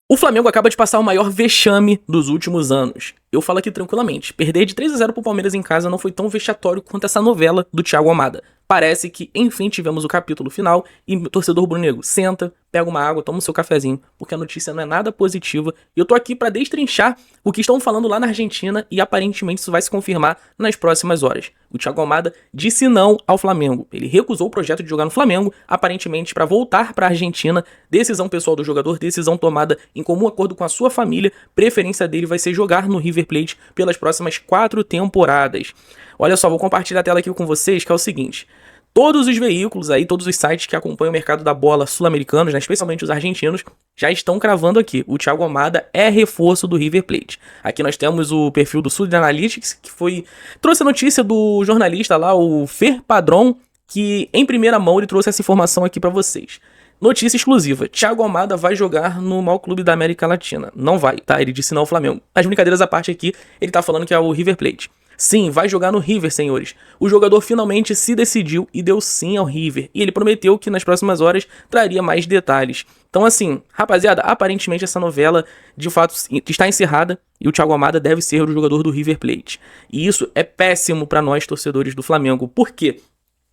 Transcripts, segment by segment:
O Flamengo acaba de passar o maior vexame dos últimos anos. Eu falo aqui tranquilamente, perder de 3-0 pro Palmeiras em casa não foi tão vexatório quanto essa novela do Thiago Almada. Parece que, enfim, tivemos o capítulo final e o torcedor rubro-negro senta, pega uma água, toma o seu cafezinho, porque a notícia não é nada positiva. E eu tô aqui pra destrinchar o que estão falando lá na Argentina e aparentemente isso vai se confirmar nas próximas horas. O Thiago Almada disse não ao Flamengo. Ele recusou o projeto de jogar no Flamengo, aparentemente para voltar pra Argentina. Decisão pessoal do jogador, decisão tomada em comum acordo com a sua família. Preferência dele vai ser jogar no River Plate pelas próximas 4 temporadas. Olha só, vou compartilhar a tela aqui com vocês, que é o seguinte. Todos os veículos aí, todos os sites que acompanham o mercado da bola sul-americanos, né, especialmente os argentinos, já estão cravando aqui. O Thiago Almada é reforço do River Plate. Aqui nós temos o perfil do Sud Analytics, que trouxe a notícia do jornalista lá, o Fer Padrón, que em primeira mão ele trouxe essa informação aqui pra vocês. Notícia exclusiva, Thiago Almada vai jogar no maior clube da América Latina. Não vai, tá? Ele disse não ao Flamengo. As brincadeiras à parte aqui, ele tá falando que é o River Plate. Sim, vai jogar no River, senhores. O jogador finalmente se decidiu e deu sim ao River. E ele prometeu que nas próximas horas traria mais detalhes. Então assim, rapaziada, aparentemente essa novela de fato está encerrada e o Thiago Almada deve ser o jogador do River Plate. E isso é péssimo para nós torcedores do Flamengo. Por quê?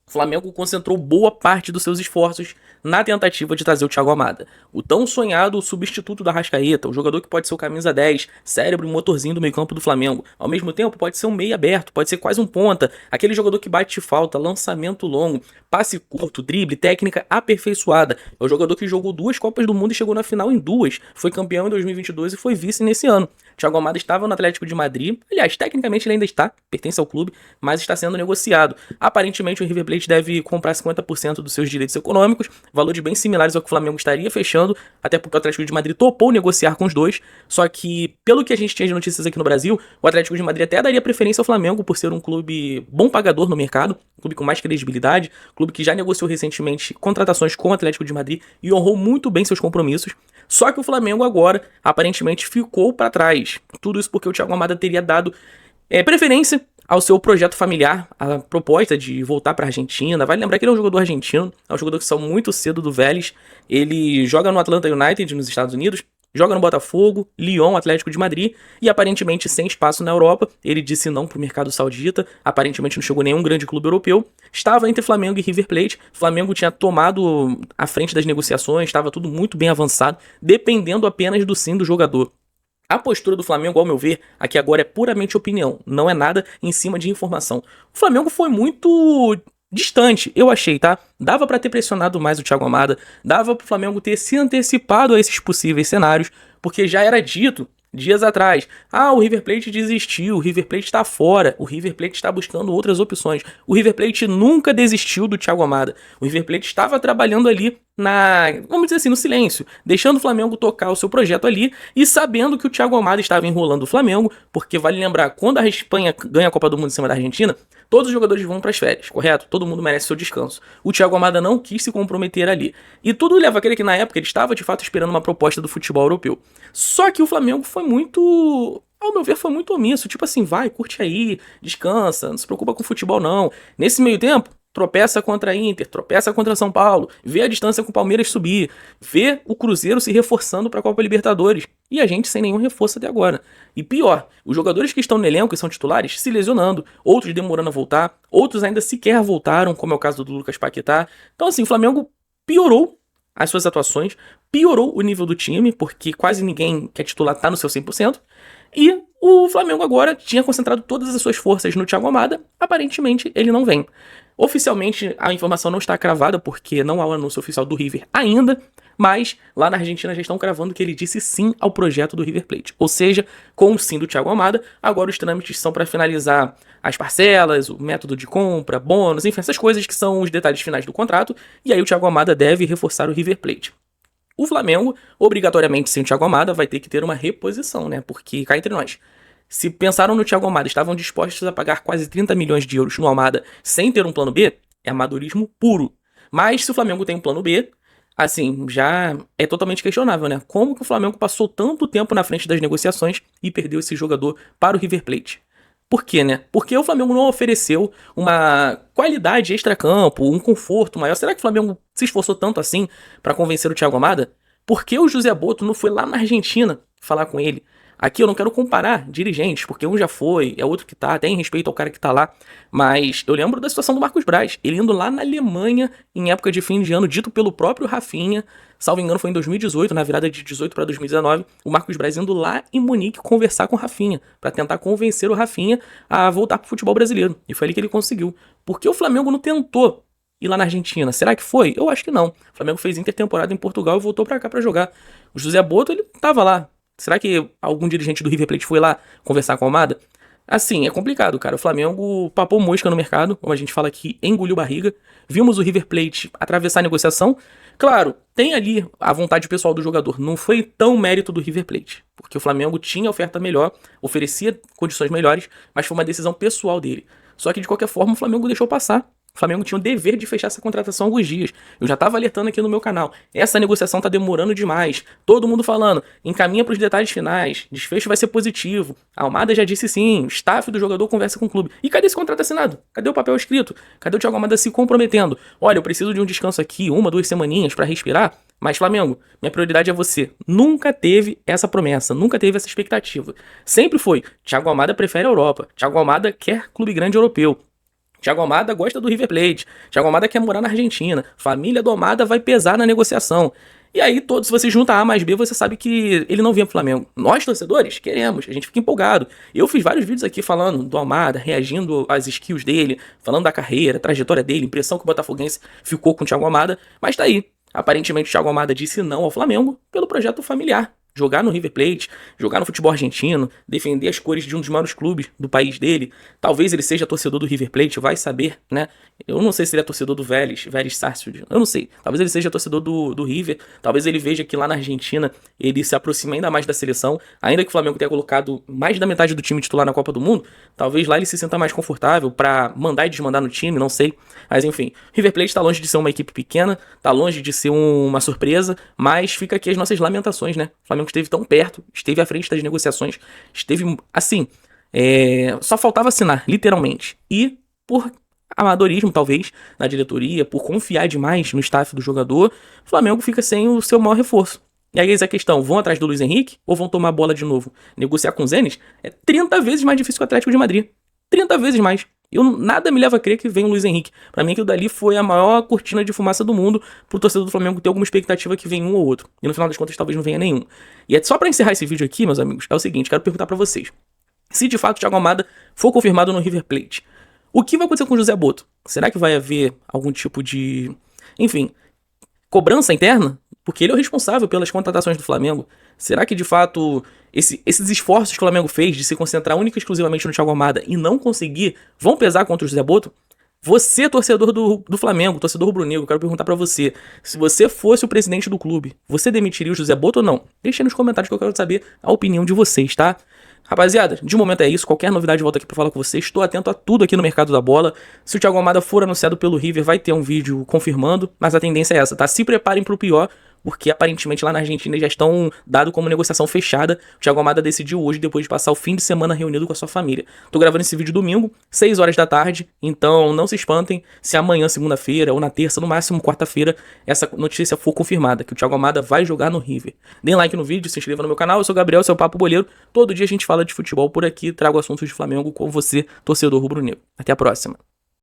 O Flamengo concentrou boa parte dos seus esforços na tentativa de trazer o Thiago Almada. O tão sonhado substituto da Arrascaeta, o jogador que pode ser o camisa 10, cérebro e motorzinho do meio campo do Flamengo. Ao mesmo tempo pode ser um meio aberto, pode ser quase um ponta, aquele jogador que bate falta, lançamento longo, passe curto, drible, técnica aperfeiçoada. É o jogador que jogou 2 Copas do Mundo e chegou na final em 2. Foi campeão em 2022 e foi vice nesse ano. Thiago Almada estava no Atlético de Madrid, aliás, tecnicamente ele ainda está, pertence ao clube, mas está sendo negociado. Aparentemente o River Plate deve comprar 50% dos seus direitos econômicos, valores bem similares ao que o Flamengo estaria fechando, até porque o Atlético de Madrid topou negociar com os dois, só que, pelo que a gente tinha de notícias aqui no Brasil, o Atlético de Madrid até daria preferência ao Flamengo por ser um clube bom pagador no mercado, um clube com mais credibilidade, um clube que já negociou recentemente contratações com o Atlético de Madrid e honrou muito bem seus compromissos. Só que o Flamengo agora, aparentemente, ficou para trás. Tudo isso porque o Thiago Almada teria dado preferência ao seu projeto familiar, a proposta de voltar para a Argentina. Vale lembrar que ele é um jogador argentino, é um jogador que saiu muito cedo do Vélez. Ele joga no Atlanta United, nos Estados Unidos, joga no Botafogo, Lyon, Atlético de Madrid e aparentemente sem espaço na Europa. Ele disse não pro mercado saudita, aparentemente não chegou nenhum grande clube europeu. Estava entre Flamengo e River Plate. Flamengo tinha tomado a frente das negociações, estava tudo muito bem avançado, dependendo apenas do sim do jogador. A postura do Flamengo, ao meu ver, aqui agora é puramente opinião, não é nada em cima de informação. O Flamengo foi muito distante, eu achei, tá? Dava pra ter pressionado mais o Thiago Almada, dava pro Flamengo ter se antecipado a esses possíveis cenários, porque já era dito dias atrás, o River Plate desistiu, o River Plate está fora, o River Plate está buscando outras opções. O River Plate nunca desistiu do Thiago Almada. O River Plate estava trabalhando ali vamos dizer assim, no silêncio, deixando o Flamengo tocar o seu projeto ali e sabendo que o Thiago Almada estava enrolando o Flamengo, porque vale lembrar, quando a Espanha ganha a Copa do Mundo em cima da Argentina, todos os jogadores vão para as férias, correto? Todo mundo merece seu descanso. O Thiago Almada não quis se comprometer ali. E tudo leva a crer que na época ele estava de fato esperando uma proposta do futebol europeu. Só que o Flamengo foi muito, ao meu ver, foi muito omisso. Tipo assim, vai, curte aí, descansa, não se preocupa com futebol não. Nesse meio tempo, tropeça contra a Inter, tropeça contra São Paulo, vê a distância com o Palmeiras subir, vê o Cruzeiro se reforçando para a Copa Libertadores. E a gente sem nenhum reforço até agora. E pior, os jogadores que estão no elenco e são titulares se lesionando, outros demorando a voltar, outros ainda sequer voltaram, como é o caso do Lucas Paquetá. Então assim, o Flamengo piorou as suas atuações, piorou o nível do time, porque quase ninguém que é titular está no seu 100%, e o Flamengo agora tinha concentrado todas as suas forças no Thiago Almada, aparentemente ele não vem. Oficialmente a informação não está cravada, porque não há um anúncio oficial do River ainda, mas lá na Argentina já estão cravando que ele disse sim ao projeto do River Plate. Ou seja, com o sim do Thiago Almada, agora os trâmites são para finalizar as parcelas, o método de compra, bônus, enfim, essas coisas que são os detalhes finais do contrato, e aí o Thiago Almada deve reforçar o River Plate. O Flamengo, obrigatoriamente sem o Thiago Almada, vai ter que ter uma reposição, né? Porque, cá entre nós, se pensaram no Thiago Almada, estavam dispostos a pagar quase 30 milhões de euros no Almada sem ter um plano B, é amadorismo puro. Mas se o Flamengo tem um plano B, assim, já é totalmente questionável, né? Como que o Flamengo passou tanto tempo na frente das negociações e perdeu esse jogador para o River Plate? Por quê, né? Porque o Flamengo não ofereceu uma qualidade extracampo, um conforto maior. Será que o Flamengo se esforçou tanto assim para convencer o Thiago Almada? Por que o José Boto não foi lá na Argentina falar com ele? Aqui eu não quero comparar dirigentes, porque um já foi, é outro que tá, tem respeito ao cara que tá lá, mas eu lembro da situação do Marcos Braz, ele indo lá na Alemanha, em época de fim de ano, dito pelo próprio Rafinha, salvo engano foi em 2018, na virada de 18 para 2019, o Marcos Braz indo lá em Munique conversar com o Rafinha, para tentar convencer o Rafinha a voltar pro futebol brasileiro, e foi ali que ele conseguiu. Por que o Flamengo não tentou ir lá na Argentina? Será que foi? Eu acho que não. O Flamengo fez intertemporada em Portugal e voltou pra cá pra jogar. O José Boto, ele tava lá. Será que algum dirigente do River Plate foi lá conversar com a Almada? Assim, é complicado, cara. O Flamengo papou mosca no mercado, como a gente fala aqui, engoliu barriga. Vimos o River Plate atravessar a negociação. Claro, tem ali a vontade pessoal do jogador. Não foi tão mérito do River Plate, porque o Flamengo tinha oferta melhor, oferecia condições melhores, mas foi uma decisão pessoal dele. Só que, de qualquer forma, o Flamengo deixou passar. O Flamengo tinha o dever de fechar essa contratação há alguns dias. Eu já tava alertando aqui no meu canal. Essa negociação tá demorando demais. Todo mundo falando, encaminha pros detalhes finais. Desfecho vai ser positivo. A Almada já disse sim. O staff do jogador conversa com o clube. E cadê esse contrato assinado? Cadê o papel escrito? Cadê o Thiago Almada se comprometendo? Olha, eu preciso de um descanso aqui, 1, 2 semaninhas pra respirar. Mas, Flamengo, minha prioridade é você. Nunca teve essa promessa, nunca teve essa expectativa. Sempre foi, Thiago Almada prefere a Europa. Thiago Almada quer clube grande europeu. Thiago Almada gosta do River Plate. Thiago Almada quer morar na Argentina. Família do Almada vai pesar na negociação. E aí, todos, se você junta A mais B, você sabe que ele não vinha pro Flamengo. Nós, torcedores, queremos. A gente fica empolgado. Eu fiz vários vídeos aqui falando do Almada, reagindo às skills dele, falando da carreira, trajetória dele, impressão que o Botafoguense ficou com o Thiago Almada. Mas tá aí. Aparentemente, o Thiago Almada disse não ao Flamengo pelo projeto familiar. Jogar no River Plate, jogar no futebol argentino, defender as cores de um dos maiores clubes do país dele. Talvez ele seja torcedor do River Plate, vai saber, né? Eu não sei se ele é torcedor do Vélez Sarsfield, eu não sei. Talvez ele seja torcedor do River, talvez ele veja que lá na Argentina ele se aproxime ainda mais da seleção, ainda que o Flamengo tenha colocado mais da metade do time titular na Copa do Mundo, talvez lá ele se sinta mais confortável pra mandar e desmandar no time, não sei. Mas enfim, River Plate tá longe de ser uma equipe pequena, tá longe de ser uma surpresa, mas fica aqui as nossas lamentações, né? O Flamengo esteve tão perto, esteve à frente das negociações, esteve assim, só faltava assinar, literalmente. E por amadorismo, talvez, na diretoria, por confiar demais no staff do jogador, o Flamengo fica sem o seu maior reforço. E aí essa questão, vão atrás do Luiz Henrique ou vão tomar a bola de novo? Negociar com o Zenit é 30 vezes mais difícil que o Atlético de Madrid. 30 vezes mais. Nada me leva a crer que vem o Luiz Henrique. Pra mim, aquilo dali foi a maior cortina de fumaça do mundo pro torcedor do Flamengo ter alguma expectativa que venha um ou outro. E no final das contas, talvez não venha nenhum. E é só pra encerrar esse vídeo aqui, meus amigos, é o seguinte, quero perguntar pra vocês. Se de fato o Thiago Almada for confirmado no River Plate, o que vai acontecer com o José Boto? Será que vai haver algum tipo de, enfim, cobrança interna? Porque ele é o responsável pelas contratações do Flamengo. Será que de fato esses esforços que o Flamengo fez de se concentrar única e exclusivamente no Thiago Almada e não conseguir vão pesar contra o José Boto? Você, torcedor do Flamengo, torcedor rubro-negro, quero perguntar pra você, se você fosse o presidente do clube, você demitiria o José Boto ou não? Deixa aí nos comentários que eu quero saber a opinião de vocês, tá? Rapaziada, de momento é isso, qualquer novidade volta aqui pra falar com vocês, estou atento a tudo aqui no mercado da bola. Se o Thiago Almada for anunciado pelo River, vai ter um vídeo confirmando, mas a tendência é essa, tá? Se preparem pro pior, porque aparentemente lá na Argentina já estão dado como negociação fechada. O Thiago Almada decidiu hoje, depois de passar o fim de semana reunido com a sua família. Tô gravando esse vídeo domingo, 6 horas da tarde, então não se espantem se amanhã, segunda-feira, ou na terça, no máximo quarta-feira, essa notícia for confirmada, que o Thiago Almada vai jogar no River. Deem like no vídeo, se inscreva no meu canal, eu sou o Gabriel, seu Papo Boleiro. Todo dia a gente fala de futebol por aqui, trago assuntos de Flamengo com você, torcedor rubro-negro. Até a próxima.